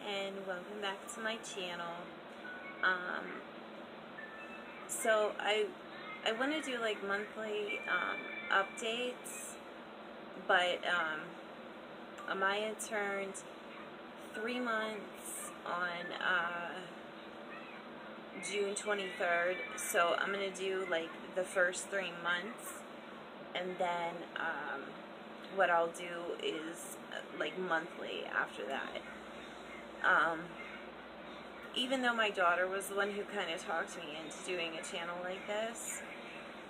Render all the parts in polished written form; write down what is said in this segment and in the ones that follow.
And welcome back to my channel. So I want to do like monthly updates, but Amaya turned 3 months on June 23rd, so I'm gonna do like the first 3 months, and then what I'll do is like monthly after that. Even though my daughter was the one who kind of talked me into doing a channel like this,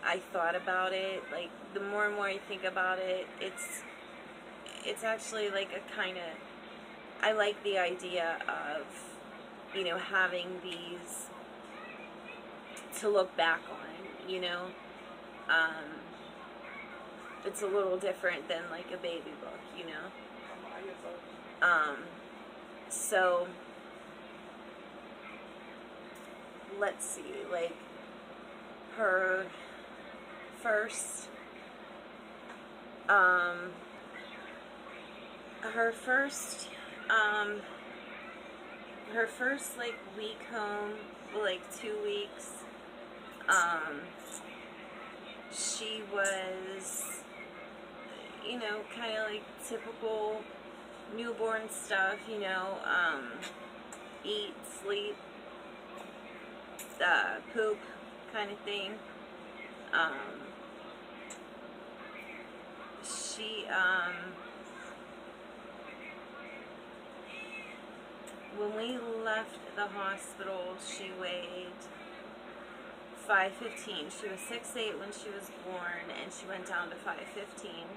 I thought about it. Like, the more and more I think about it, it's actually like a kind of, I like the idea of, you know, having these to look back on, you know. It's a little different than like a baby book, you know. So let's see, like her first like week home, like 2 weeks, she was, you know, kind of like typical newborn stuff, you know, eat, sleep, poop kind of thing. She, when we left the hospital, she weighed 515. She was 6'8" when she was born, and she went down to 515.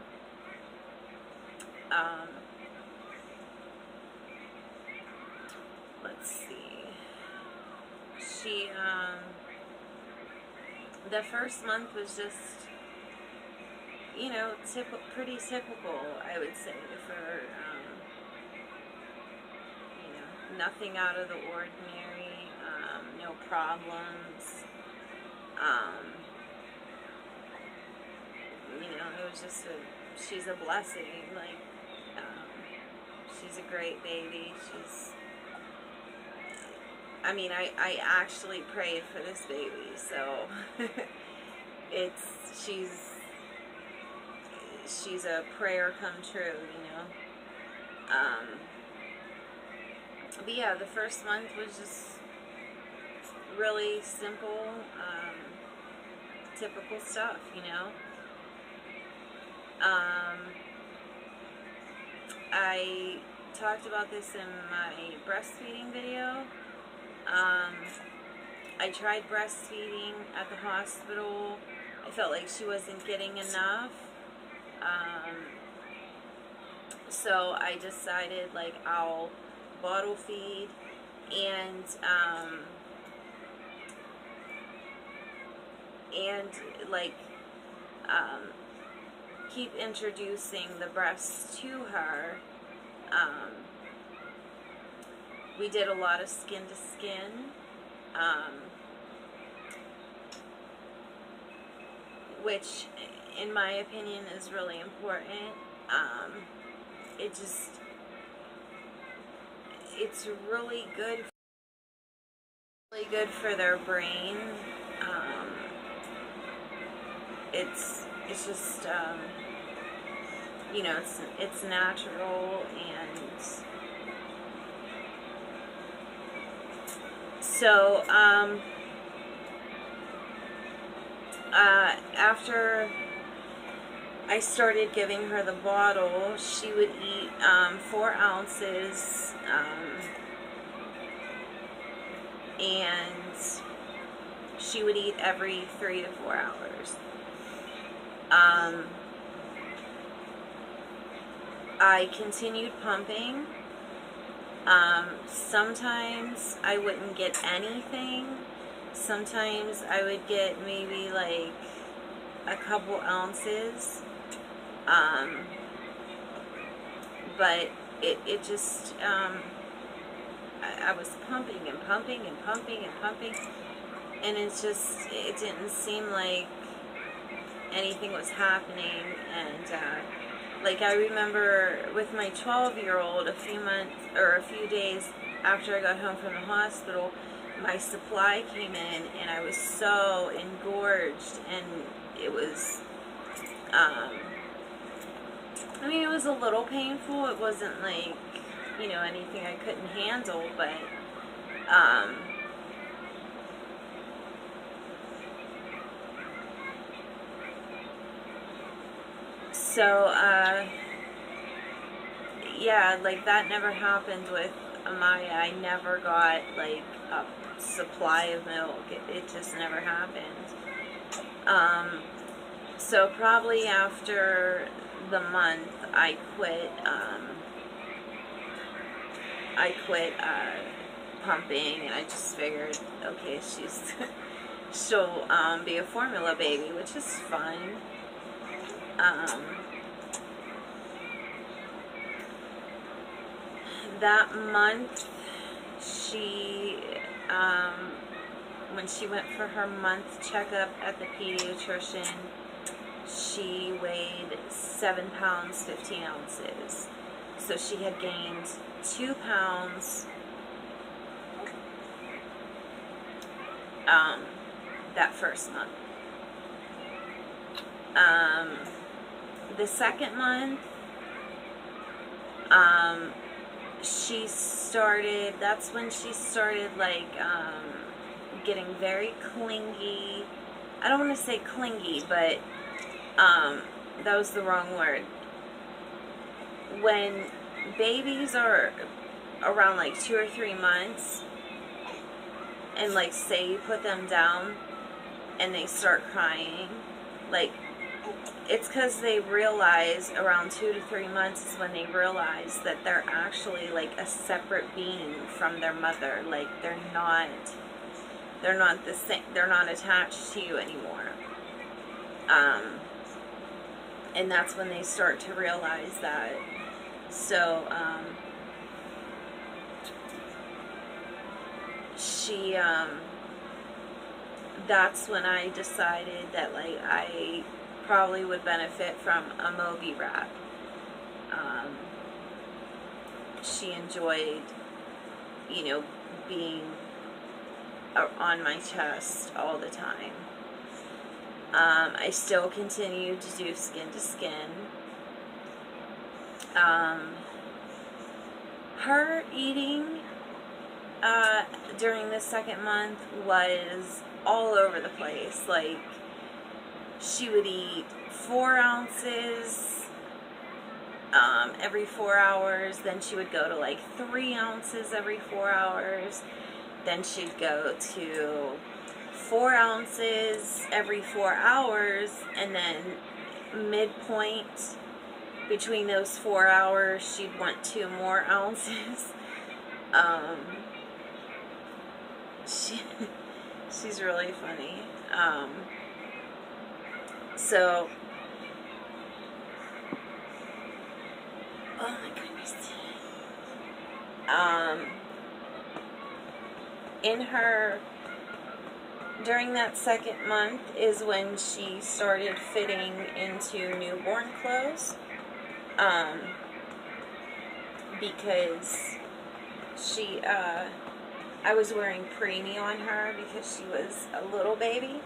Let's see. She, the first month was just, you know, pretty typical, I would say, for, you know, nothing out of the ordinary, no problems, you know, it was just she's a blessing, like, she's a great baby. I mean, I actually prayed for this baby, so she's a prayer come true, you know. But yeah, the first month was just really simple, typical stuff, you know. I talked about this in my breastfeeding video. I tried breastfeeding at the hospital. I felt like she wasn't getting enough. So I decided, like, I'll bottle feed and like keep introducing the breasts to her. We did a lot of skin to skin, which in my opinion is really important. It's really good for their brain. It's just you know, it's natural. And so after I started giving her the bottle, she would eat 4 ounces, and she would eat every 3 to 4 hours. I continued pumping. Sometimes I wouldn't get anything. Sometimes I would get maybe like a couple ounces. But it just, I was pumping and pumping and pumping and pumping, and it didn't seem like anything was happening. And like, I remember with my 12-year-old, a few days after I got home from the hospital, my supply came in, and I was so engorged, and it was, I mean, it was a little painful. It wasn't like, you know, anything I couldn't handle, but so yeah, like, that never happened with Amaya. I never got like a supply of milk. It just never happened. So probably after the month, I quit pumping, and I just figured, okay, she'll be a formula baby, which is fine. That month, she when she went for her month checkup at the pediatrician, she weighed 7 pounds 15 ounces. So she had gained 2 pounds that first month. The second month, that's when she started, like, getting very clingy. I don't want to say clingy, but that was the wrong word. When babies are around like 2 or 3 months, and like, say you put them down and they start crying, like, it's because they realize around 2 to 3 months is when they realize that they're actually like a separate being from their mother. Like, they're not the same. They're not attached to you anymore. And that's when they start to realize that. So that's when I decided that, like, I probably would benefit from a Mobi wrap. She enjoyed, you know, being on my chest all the time. I still continued to do skin to skin. Her eating during the second month was all over the place. Like, she would eat 4 ounces every 4 hours. Then she would go to like 3 ounces every 4 hours. then she'd go to 4 ounces every 4 hours, and then midpoint between those 4 hours, she'd want 2 more ounces. She's really funny. So, oh my goodness. During that second month is when she started fitting into newborn clothes. Because I was wearing preemie on her because she was a little baby.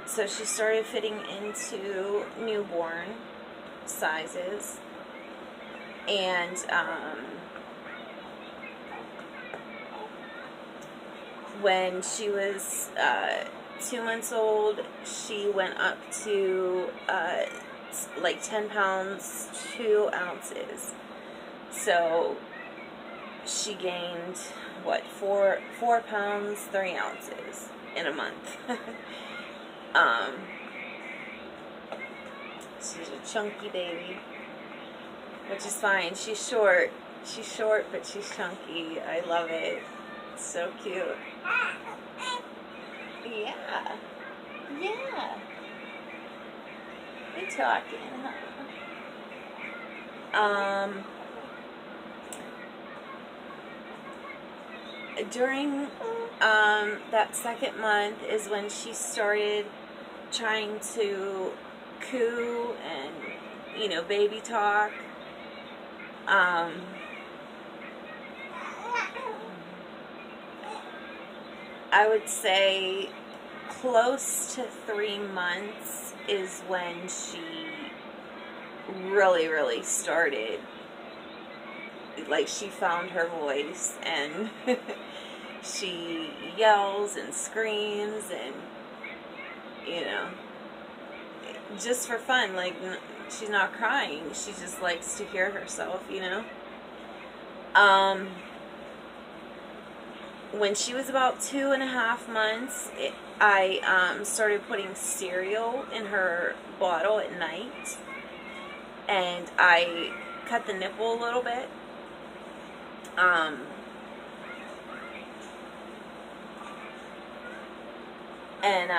So she started fitting into newborn sizes. And, when she was 2 months old, she went up to like 10 pounds, 2 ounces. So she gained, what, 4 pounds, 3 ounces in a month. She's a chunky baby, which is fine. She's short, but she's chunky. I love it. It's so cute. Yeah. We talking, huh? During that second month is when she started trying to coo and, baby talk. I would say close to 3 months is when she really, really started. Like, she found her voice, and she yells and screams and, just for fun. Like, she's not crying. She just likes to hear herself, When she was about 2.5 months, I started putting cereal in her bottle at night, and I cut the nipple a little bit. And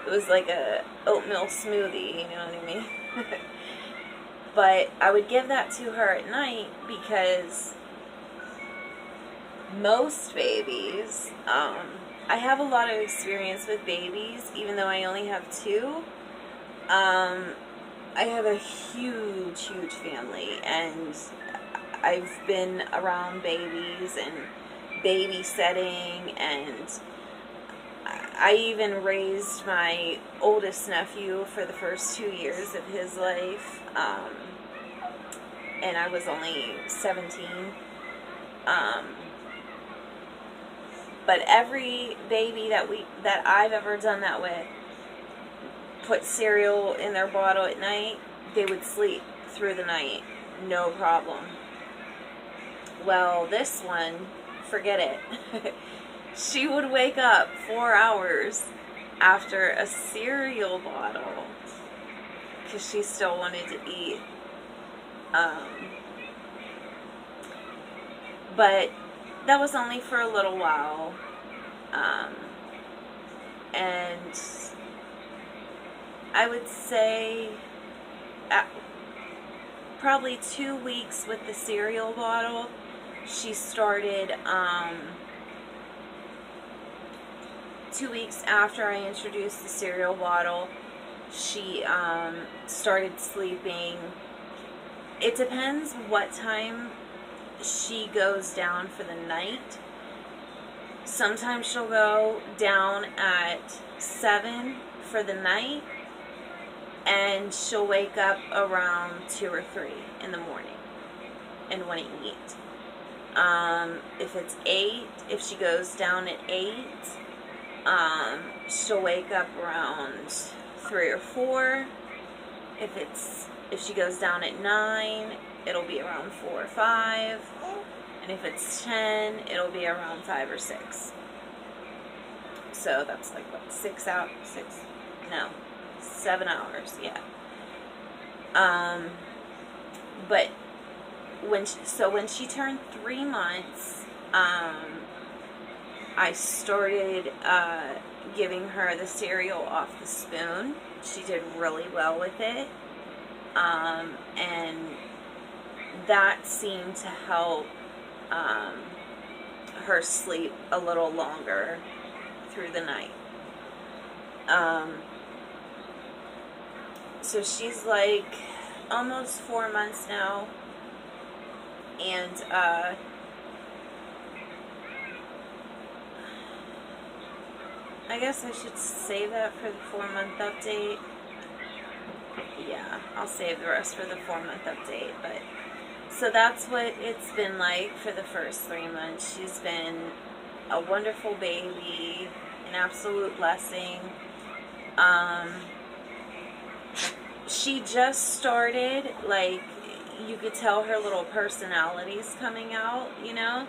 it was like a oatmeal smoothie, you know what I mean? But I would give that to her at night because most babies, I have a lot of experience with babies, even though I only have 2. I have a huge family, and I've been around babies and babysitting, and I even raised my oldest nephew for the first 2 years of his life, and I was only 17. But every baby that I've ever done that with, put cereal in their bottle at night, they would sleep through the night, no problem. Well, this one, forget it. She would wake up 4 hours after a cereal bottle because she still wanted to eat. But that was only for a little while. And I would say probably 2 weeks with the cereal bottle, she started, 2 weeks after I introduced the cereal bottle, she started sleeping. It depends what time she goes down for the night. Sometimes she'll go down at 7 for the night, and she'll wake up around 2 or 3 in the morning and want to eat. If it's 8, if she goes down at 8, she'll wake up around 3 or 4. If she goes down at 9, it'll be around 4 or 5. And if it's 10, it'll be around 5 or 6. So that's like, what, 7 hours, yeah. But when she turned 3 months, I started giving her the cereal off the spoon. She did really well with it, and that seemed to help her sleep a little longer through the night. So she's like almost 4 months now, and I guess I should save that for the 4-month update. Yeah, I'll save the rest for the 4-month update. But so that's what it's been like for the first 3 months. She's been a wonderful baby, an absolute blessing. She just started, like, you could tell her little personality's coming out, you know?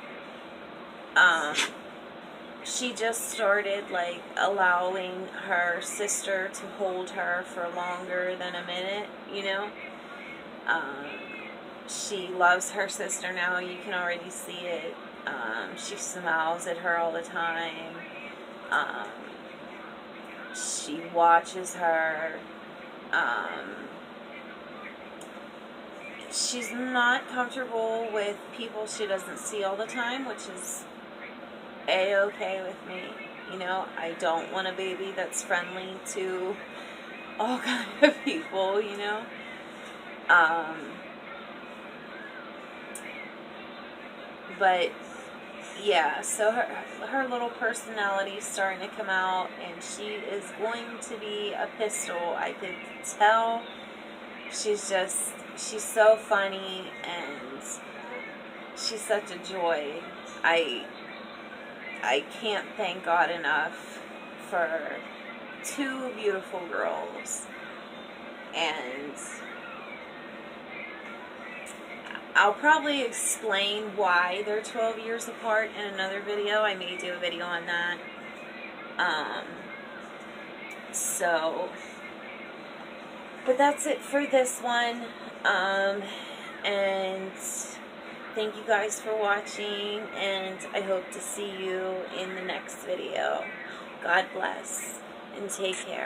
She just started, like, allowing her sister to hold her for longer than a minute, you know? She loves her sister now. You can already see it. She smiles at her all the time. She watches her. She's not comfortable with people she doesn't see all the time, which is A-okay with me. You know, I don't want a baby that's friendly to all kind of people, you know. But yeah, so her little personality is starting to come out, and she is going to be a pistol. I could tell. She's so funny, and she's such a joy. I can't thank God enough for 2 beautiful girls. And I'll probably explain why they're 12 years apart in another video. I may do a video on that. But that's it for this one. And thank you guys for watching, and I hope to see you in the next video. God bless, and take care.